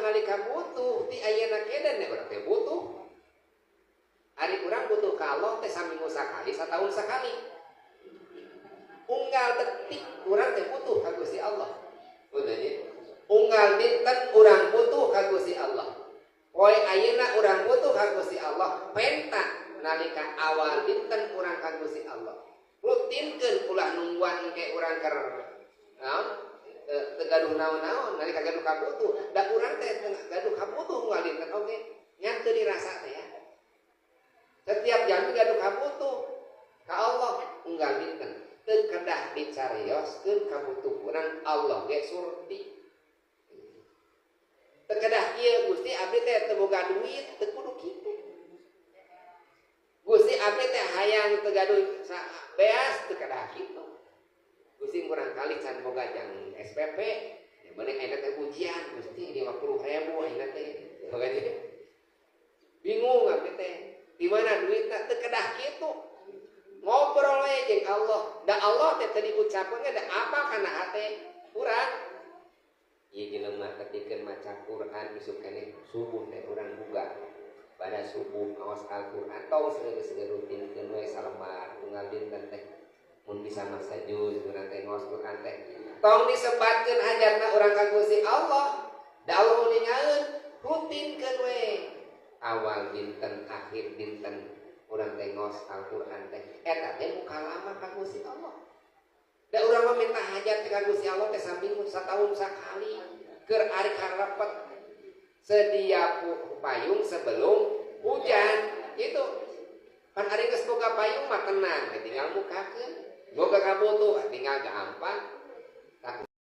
nalika butuh ti ayeuna kedan nya urang teh butuh. Ari urang butuh ka Allah teh saminggu sakali, satahun sakali. Unggal detik urang teh butuh ka Gusti Allah. Bener nya. Unggal dinten urang butuh ka Gusti Allah. Poe ayeuna urang butuh ka Gusti Allah, penta nalika awal dinten urang ka Gusti Allah. Rutinkeun ulah nungguan engke urang keur naon? Teu gaduh naon-naon nalika gaduh ka butuh. Da urang teh gaduh ka butuh unggal dinten oge, nya teu dirasa teh ya. Setiap jam gaduh ka butuh ka Allah unggal dinten. Teu kedah dicarioskeun ka butuh urang Allah ge surti. Teu kedah kieu Gusti abdi teh teu boga duit, teu kudu kitu. Gusti abdi teh hayang teu gaduh beas teu kedah kitu. Gusti kurang kali can boga jang SPP, ya bener ayeuna teh ujian Gusti 50.000 ayeuna teh. Bingung abdi teh. Di mana duitna teu kedah kitu. Ngobrol we jeung Allah. Da Allah teh teu diucapkeun da apa kana hate urang. Ieu jelema ketikeun maca Quran isuk keneh subuh teh urang buka. Pada subuh awas Al-Qur'an tong segera rutinkeun we salembar tunggal dinten teh. Mun bisa masa juz urang teh ngaos Quran teh. Tong disebatkeun hajatna urang ka Gusti Allah. Da Allah ningaeun rutinkeun we. Awal dinten akhir dinten urang teh ngaos Al-Qur'an teh eta teh mukalama ka Gusti Allah. Da urang mah minta hajat ka Gusti Allah teh saminggu satahun sakali keur ari karepet sedia payung sebelum hujan gitu. Pan ari geus boga payung mah tenang tinggal mukakeun. Boga kabutuh tinggal gampang